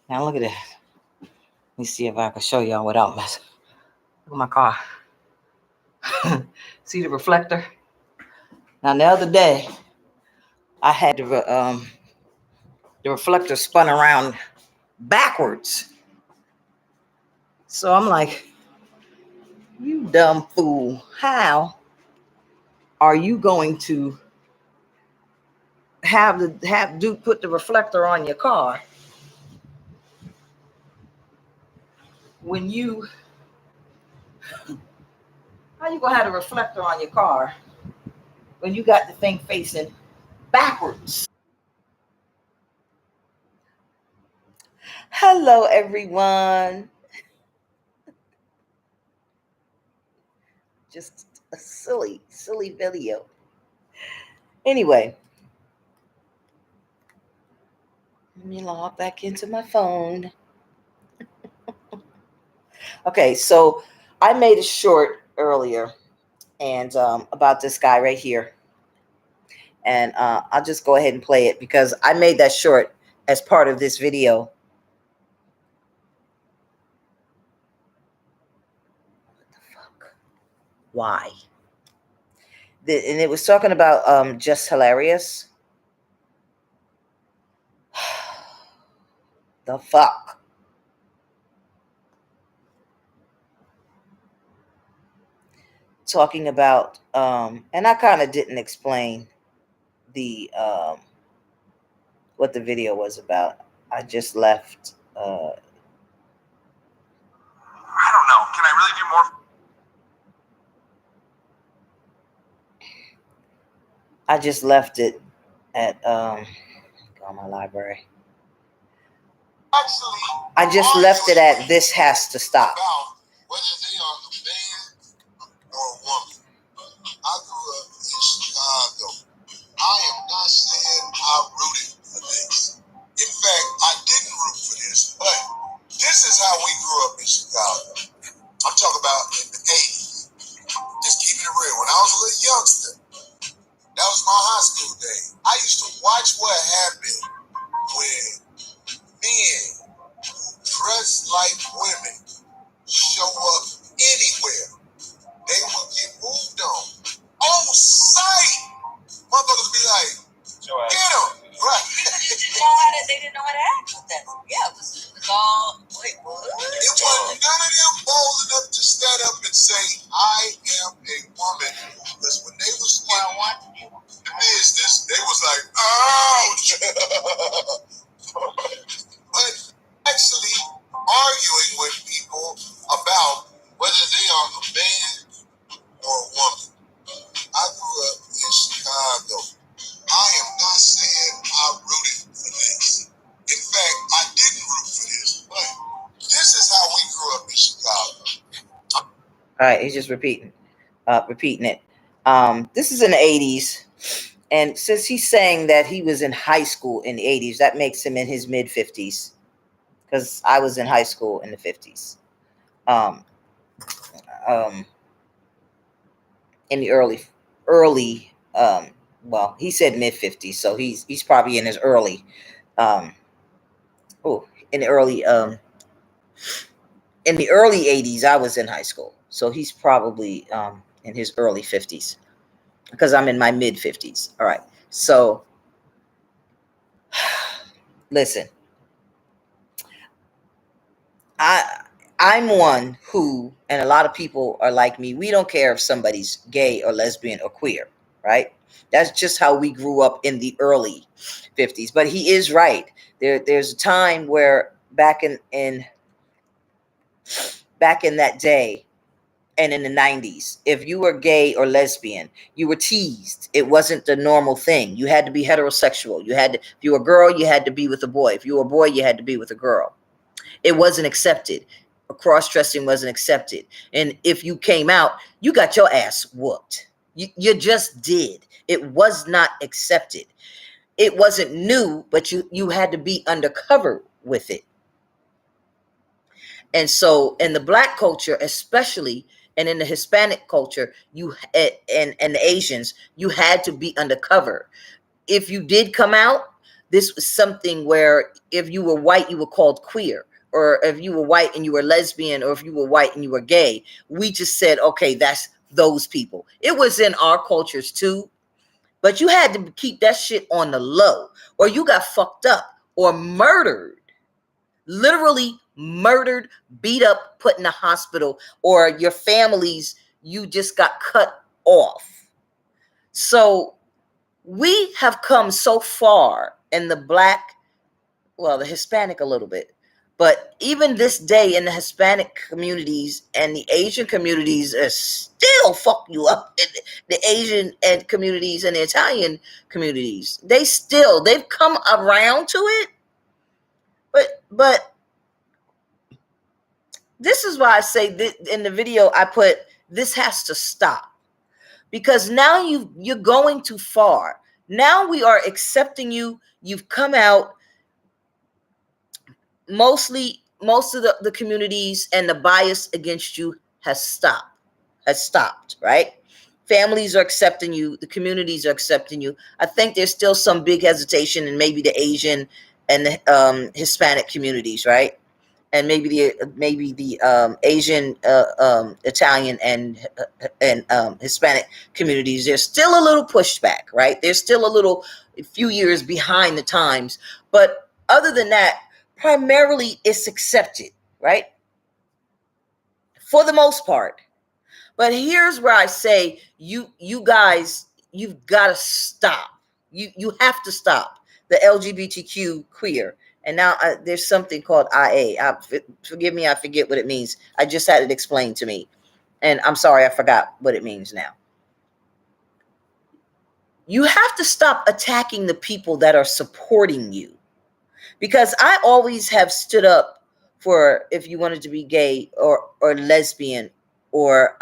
Now look at it. Let me see if I can show y'all without messing. Look at my car. See the reflector? Now the other day, I had the reflector spun around backwards. So I'm like, you dumb fool. How are you going to put the reflector on your car when how you gonna have a reflector on your car when you got the thing facing backwards? Hello everyone. Just a silly video. Anyway, let me log back into my phone. Okay, so I made a short earlier and about this guy right here. And I'll just go ahead and play it because I made that short as part of this video. What the fuck? Why? And it was talking about just hilarious. The fuck? Talking about and I kind of didn't explain the what the video was about. I just left I don't know. Can I really do more? I just left it at my library. Actually, I just left it at this has to stop. Whether they are a man or a woman. I grew up in Chicago. I am not saying I rooted for this. In fact, I didn't root for this, but this is how we grew up in Chicago. I'm talking about in the 80s. Just keeping it real. When I was a little youngster, that was my high school day. I used to watch what happened when men who dress like women show up anywhere. They will get moved on sight. Motherfuckers be like, get him. Right. They didn't know how to act with that. Yeah, it was all, wait, what? It wasn't none of them bold enough to stand up and say, I am a woman. Because when they was in the business, they was like, ouch. But actually arguing with people about whether they are a man or a woman. I grew up in Chicago. I am not saying I rooted for this. In fact, I didn't root for this. But this is how we grew up in Chicago. All right, he's just repeating it. This is in the 80s. And since he's saying that he was in high school in the 80s, that makes him in his mid 50s. Because I was in high school in the 50s. In the early well, he said mid 50s, so he's probably in his early in the early 80s. I was in high school, so he's probably in his early 50s because I'm in my mid 50s. All right, so listen, I'm one who, and a lot of people are like me, we don't care if somebody's gay or lesbian or queer, right? That's just how we grew up in the early 50s. But he is right. There's a time where back in that day and in the 90s, if you were gay or lesbian, you were teased. It wasn't the normal thing. You had to be heterosexual. If you were a girl, you had to be with a boy. If you were a boy, you had to be with a girl. It wasn't accepted. Cross-dressing wasn't accepted. And if you came out, you got your ass whooped. You just did. It was not accepted. It wasn't new, but you had to be undercover with it. And so in the Black culture, especially, and in the Hispanic culture, and the Asians, you had to be undercover. If you did come out, this was something where if you were white, you were called queer, or if you were white and you were lesbian, or if you were white and you were gay. We just said, okay, that's those people. It was in our cultures too, but you had to keep that shit on the low, or you got fucked up or murdered, literally murdered, beat up, put in the hospital, or your families, you just got cut off. So we have come so far in the Black, well, the Hispanic a little bit, but even this day in the Hispanic communities and the Asian communities are still fuck you up. The Asian and communities and the Italian communities, they've come around to it. But this is why I say that in the video I put, this has to stop, because now you're going too far. Now we are accepting you. You've come out. Most of the communities and the bias against you has stopped, right? Families are accepting you. The communities are accepting you. I think there's still some big hesitation in maybe the Asian and the Hispanic communities, right? And maybe the Asian, Italian, and Hispanic communities. There's still a little pushback, right? There's still a few years behind the times. But other than that, primarily it's accepted, right? For the most part. But here's where I say, you guys, you've got to stop. You have to stop the LGBTQ queer. And now there's something called IA. Forgive me, I forget what it means. I just had it explained to me. And I'm sorry, I forgot what it means now. You have to stop attacking the people that are supporting you. Because I always have stood up for if you wanted to be gay or lesbian or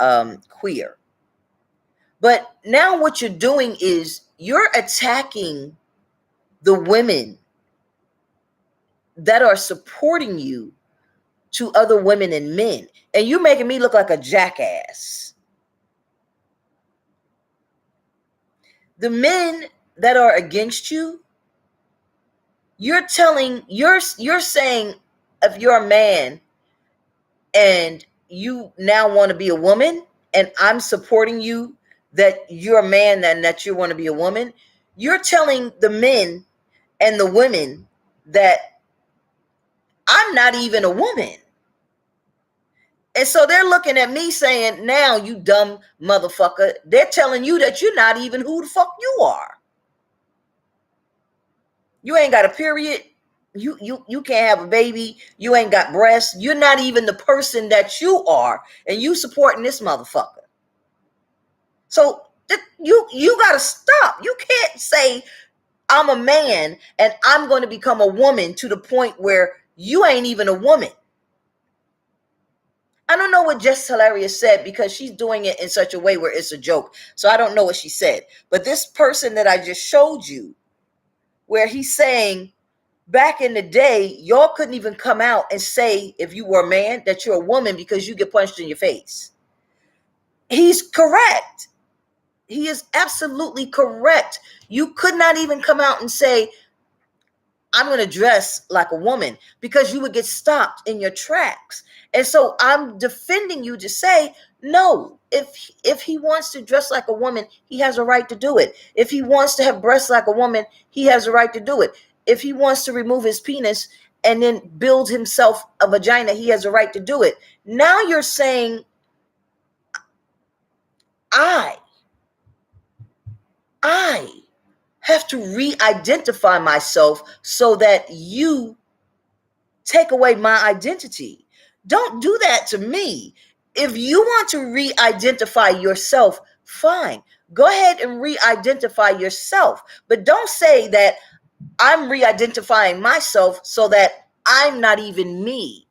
queer. But now what you're doing is you're attacking the women that are supporting you to other women and men. And you're making me look like a jackass. The men that are against you, you're saying if you're a man and you now want to be a woman, and I'm supporting you that you're a man and that you want to be a woman, you're telling the men and the women that I'm not even a woman. And so they're looking at me saying, now you dumb motherfucker, they're telling you that you're not even who the fuck you are. You ain't got a period. You can't have a baby. You ain't got breasts. You're not even the person that you are. And you supporting this motherfucker. So you got to stop. You can't say I'm a man and I'm going to become a woman to the point where you ain't even a woman. I don't know what Jess Hilarious said because she's doing it in such a way where it's a joke. So I don't know what she said. But this person that I just showed you, where he's saying back in the day, y'all couldn't even come out and say if you were a man that you're a woman because you get punched in your face. He's correct. He is absolutely correct. You could not even come out and say, I'm going to dress like a woman, because you would get stopped in your tracks. And so I'm defending you to say, no, if he wants to dress like a woman, he has a right to do it. If he wants to have breasts like a woman, he has a right to do it. If he wants to remove his penis and then build himself a vagina, he has a right to do it. Now you're saying, I have to re-identify myself so that you take away my identity. Don't do that to me. If you want to re-identify yourself, fine. Go ahead and re-identify yourself. But don't say that I'm re-identifying myself so that I'm not even me.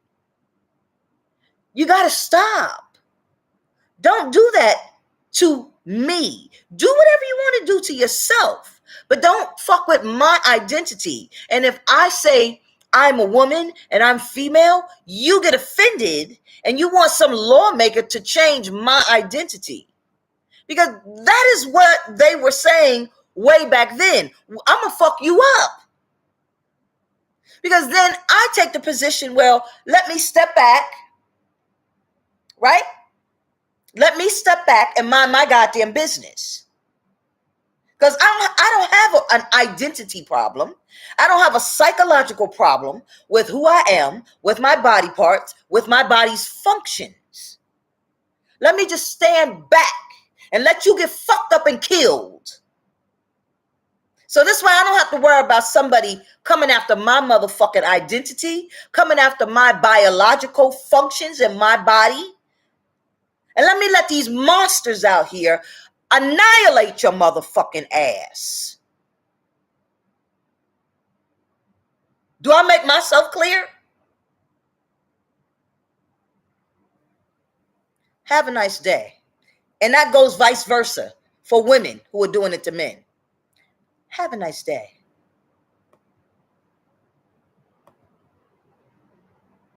You got to stop. Don't do that to me. Do whatever you want to do to yourself, but don't fuck with my identity. And if I say I'm a woman and I'm female, you get offended and you want some lawmaker to change my identity, because that is what they were saying way back then. I'm gonna fuck you up. Because then I take the position, well, let me step back, right? Let me step back and mind my goddamn business. Because I don't have an identity problem. I don't have a psychological problem with who I am, with my body parts, with my body's functions. Let me just stand back and let you get fucked up and killed. So this way I don't have to worry about somebody coming after my motherfucking identity, coming after my biological functions in my body. And let these monsters out here annihilate your motherfucking ass. Do I make myself clear? Have a nice day. And that goes vice versa for women who are doing it to men. Have a nice day.